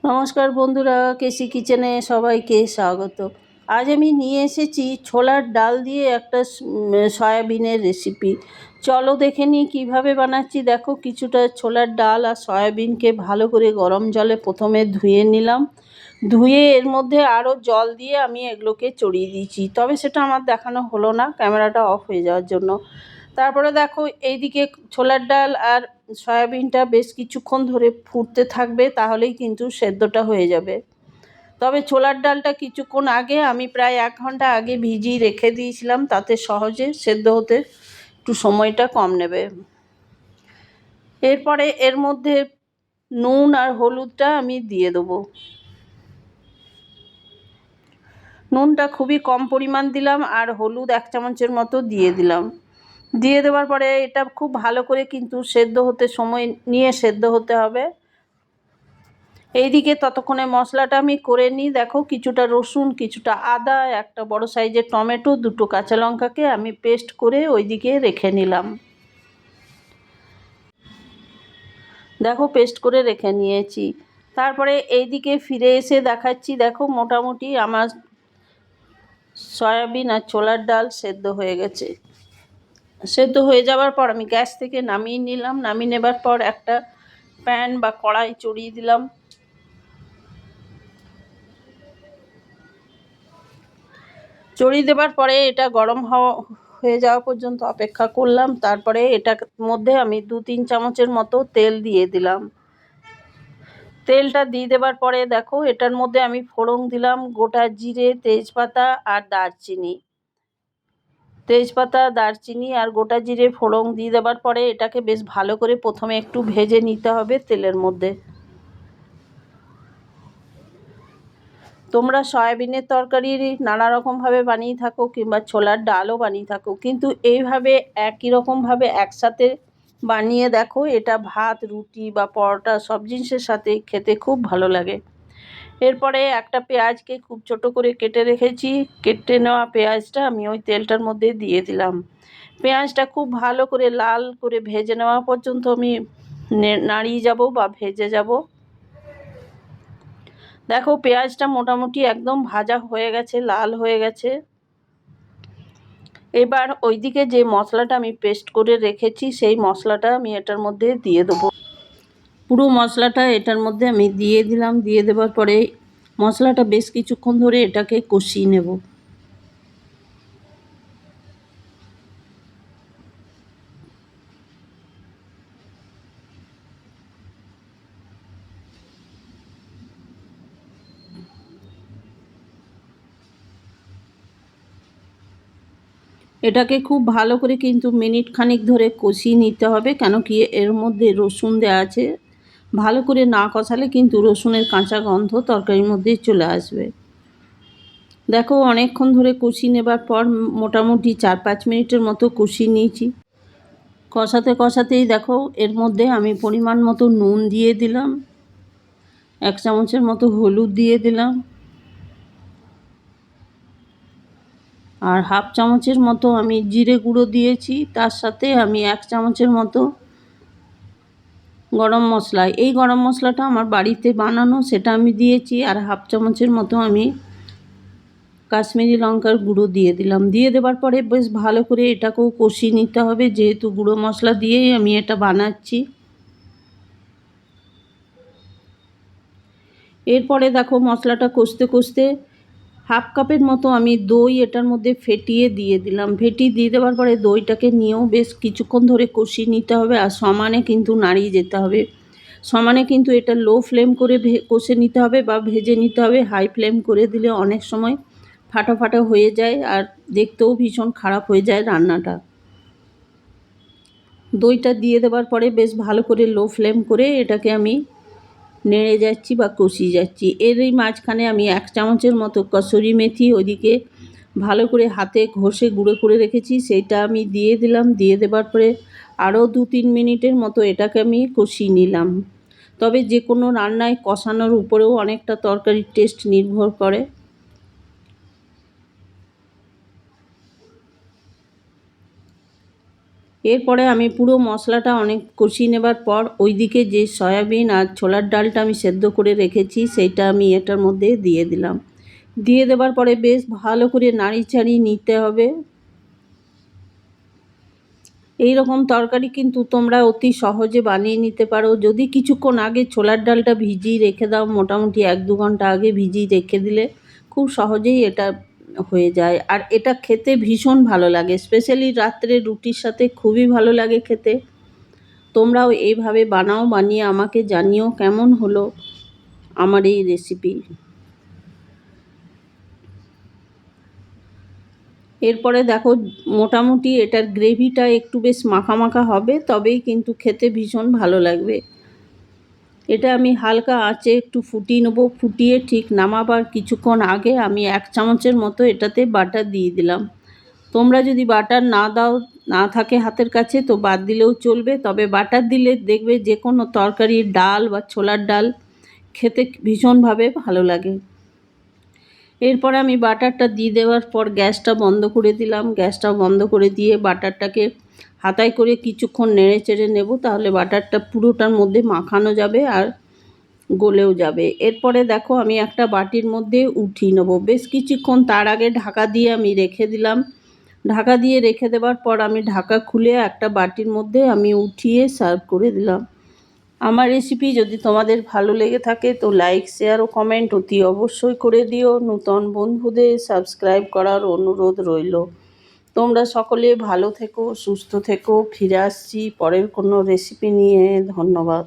নমস্কার বন্ধুরা, কেসি কিচেনে সবাইকে স্বাগত। আজ আমি নিয়ে এসেছি ছোলার ডাল দিয়ে একটা সয়াবিনের রেসিপি। চলো দেখে নিই কীভাবে বানাচ্ছি। দেখো, কিছুটা ছোলার ডাল আর সয়াবিনকে ভালো করে গরম জলে প্রথমে ধুয়ে নিলাম। ধুয়ে এর মধ্যে আরও জল দিয়ে আমি এগুলোকে চড়িয়ে দিয়েছি, তবে সেটা আমার দেখানো হলো না ক্যামেরাটা অফ হয়ে যাওয়ার জন্য। তারপরে দেখো, এইদিকে ছোলার ডাল আর সয়াবিনটা বেশ কিছুক্ষণ ধরে ফুটতে থাকবে, তাহলেই কিন্তু সেদ্ধটা হয়ে যাবে। তবে ছোলার ডালটা কিছুক্ষণ আগে, আমি প্রায় 1 ঘন্টা আগে ভিজিয়ে রেখে দিয়েছিলাম, তাতে সহজে সেদ্ধ হতে একটু সময়টা কম নেবে। এরপরে এর মধ্যে নুন আর হলুদটা আমি দিয়ে দেবো। নুনটা খুবই কম পরিমাণ দিলাম আর হলুদ 1 চামচের মতো দিয়ে দিলাম। দিয়ে দেওয়ার পরে এটা খুব ভালো করে কিন্তু সেদ্ধ হতে সময় নিয়ে সেদ্ধ হতে হবে। এইদিকে ততক্ষণে মশলাটা আমি করে নিই। দেখো, কিছুটা রসুন, কিছুটা আদা, একটা বড় সাইজের টমেটো, 2টো কাঁচা লঙ্কাকে আমি পেস্ট করে ওইদিকে রেখে নিলাম। দেখো, পেস্ট করে রেখে নিয়েছি। তারপরে এইদিকে ফিরে এসে দেখাচ্ছি। দেখো, মোটামুটি আমার সয়াবিন আর ছোলার ডাল সেদ্ধ হয়ে গেছে। সেদ্ধ হয়ে যাওয়ার পর আমি গ্যাস থেকে নামিয়ে নিলাম। নামিয়ে নেবার পর একটা প্যান বা কড়াই চড়িয়ে দিলাম। চড়িয়ে দেবার পরে এটা গরম হয়ে যাওয়া পর্যন্ত অপেক্ষা করলাম। তারপরে এটার মধ্যে আমি 2-3 চামচের মতো তেল দিয়ে দিলাম। তেলটা দিয়ে দেবার পরে দেখো, এটার মধ্যে আমি ফোড়ন দিলাম গোটা জিরে, তেজপাতা আর দারচিনি। তেজপাতা, দারচিনি আর গোটা জিরে ফোড়ন দিয়ে দেবার পরে এটাকে বেশ ভালো করে প্রথমে একটু ভেজে নিতে হবে তেলের মধ্যে। তোমরা সয়াবিনের তরকারি নানা রকমভাবে বানিয়ে থাকো কিংবা ছোলার ডালও বানিয়ে থাকো, কিন্তু এইভাবে একই রকমভাবে একসাথে বানিয়ে দেখো, এটা ভাত, রুটি বা পরোটা সব জিনিসের সাথে খেতে খুব ভালো লাগে। এরপরে একটা পেঁয়াজকে খুব ছোট করে কেটে রেখেছি। কেটে নেওয়া পেঁয়াজটা আমি ওই তেলটার মধ্যে দিয়ে দিলাম। পেঁয়াজটা খুব ভালো করে লাল করে ভেজে নেওয়া পর্যন্ত আমি নাড়িয়ে যাব বা ভেজে যাব। দেখো, পেঁয়াজটা মোটামুটি একদম ভাজা হয়ে গেছে, লাল হয়ে গেছে। এবার ওইদিকে যে মশলাটা আমি পেস্ট করে রেখেছি সেই মশলাটা আমি এটার মধ্যে দিয়ে দেবো। পুরো মশলাটা এটার মধ্যে আমি দিয়ে দিলাম। দিয়ে দেওয়ার পরে মশলাটা বেশ কিছুক্ষণ ধরে এটাকে কষিয়ে নেব। এটাকে খুব ভালো করে কিন্তু মিনিট খানিক ধরে কষিয়ে নিতে হবে, কেন কি এর মধ্যে রসুন দেওয়া আছে। ভালো করে না কষালে কিন্তু রসুনের কাঁচা গন্ধ তরকারির মধ্যে চলে আসবে। দেখো, অনেকক্ষণ ধরে কষিয়ে নেবার পর মোটামুটি 4-5 মিনিটের মতো কষিয়ে নিয়েছি। কষাতে কষাতেই দেখো, এর মধ্যে আমি পরিমাণ মতো নুন দিয়ে দিলাম, 1 চামচের মতো হলুদ দিয়ে দিলাম, আর 1/2 চামচের মতো আমি জিরে গুঁড়ো দিয়েছি। তার সাথে আমি 1 চামচের মতো গরম মশলা, এই গরম মশলাটা আমার বাড়িতে বানানো, সেটা আমি দিয়েছি। আর 1/2 চামচের মতো আমি কাশ্মীরি লঙ্কার গুঁড়ো দিয়ে দিলাম। দিয়ে দেবার পরে বেশ ভালো করে এটাকেও কষিয়ে নিতে হবে, যেহেতু গুঁড়ো মশলা দিয়েই আমি এটা বানাচ্ছি। এরপরে দেখো, মশলাটা কষতে কষতে 1/2 কাপের মতো আমি দই এটার মধ্যে ফেটিয়ে দিয়ে দিলাম। ফেটিয়ে দিয়ে দেওয়ার পরে দইটাকে নিয়েও বেশ কিছুক্ষণ ধরে কষিয়ে নিতে হবে আর সমানে কিন্তু নাড়িয়ে যেতে হবে। সমানে কিন্তু এটা লো ফ্লেম করে কষে নিতে হবে বা ভেজে নিতে হবে। হাই ফ্লেম করে দিলে অনেক সময় ফাটা ফাটা হয়ে যায় আর দেখতেও ভীষণ খারাপ হয়ে যায় রান্নাটা। দইটা দিয়ে দেওয়ার পরে বেশ ভালো করে লো ফ্লেম করে এটাকে আমি নেড়ে যাচ্ছি বা কষিয়ে যাচ্ছি। এর এই মাঝখানে আমি 1 চামচের মতো কসুরি মেথি ওইদিকে ভালো করে হাতে ঘষে গুঁড়ো করে রেখেছি, সেইটা আমি দিয়ে দিলাম। দিয়ে দেবার পরে আরও 2-3 মিনিটের মতো এটাকে আমি কষিয়ে নিলাম। তবে যে কোনো রান্নায় কষানোর উপরেও অনেকটা তরকারির টেস্ট নির্ভর করে। এরপরে আমি পুরো মশলাটা অনেক কষিয়ে নেবার পর ওইদিকে যে সয়াবিন আর ছোলার ডালটা আমি সেদ্ধ করে রেখেছি সেইটা আমি এটার মধ্যে দিয়ে দিলাম। দিয়ে দেবার পরে বেশ ভালো করে নাড়িচাড়িয়ে নিতে হবে। এই রকম তরকারি কিন্তু তোমরা অতি সহজে বানিয়ে নিতে পারো। যদি কিছুক্ষণ আগে ছোলার ডালটা ভিজিয়ে রেখে দাও, মোটামুটি 1-2 ঘন্টা আগে ভিজিয়ে রেখে দিলে খুব সহজেই এটা হয়ে যায়। আর এটা খেতে ভীষণ ভালো লাগে, স্পেশালি রাত্রে রুটির সাথে খুবই ভালো লাগে খেতে। তোমরাও এইভাবে বানাও, বানিয়ে আমাকে জানিও কেমন হলো আমার এই রেসিপি। এরপরে দেখো মোটামুটি এটার গ্রেভিটা একটু বেশ মাখা মাখা হবে, তবেই কিন্তু খেতে ভীষণ ভালো লাগবে। এটা আমি হালকা আঁচে একটু ফুটিয়ে নেবো। ফুটিয়ে ঠিক নামাবার কিছুক্ষণ আগে আমি 1 চামচের মতো এটাতে বাটার দিয়ে দিলাম। তোমরা যদি বাটার না থাকে হাতের কাছে তো বাদ দিলেও চলবে, তবে বাটার দিলে দেখবে যে কোনো তরকারির ডাল বা ছোলার ডাল খেতে ভীষণভাবে ভালো লাগে। এরপরে আমি বাটারটা দিয়ে দেওয়ার পর গ্যাসটা বন্ধ করে দিলাম। গ্যাসটা বন্ধ করে দিয়ে বাটারটাকে হাতায় করে কিছুক্ষণ নেড়ে চেড়ে নেব, তাহলে বাটারটা পুরোটার মধ্যে মাখানো যাবে আর গলেও যাবে। এরপরে দেখো আমি একটা বাটির মধ্যে উঠিয়ে নেব। বেশ কিছুক্ষণ তার আগে ঢাকা দিয়ে আমি রেখে দিলাম। ঢাকা দিয়ে রেখে দেওয়ার পর আমি ঢাকা খুলে একটা বাটির মধ্যে আমি উঠিয়ে সার্ভ করে দিলাম। আমার রেসিপি যদি তোমাদের ভালো লেগে থাকে তো লাইক, শেয়ার ও কমেন্ট অতি অবশ্যই করে দিও। নূতন বন্ধুদের সাবস্ক্রাইব করার অনুরোধ রইল। তোমরা সকলে ভালো থেকো, সুস্থ থেকো। ফিরে আসছি পরের কোনো রেসিপি নিয়ে। ধন্যবাদ।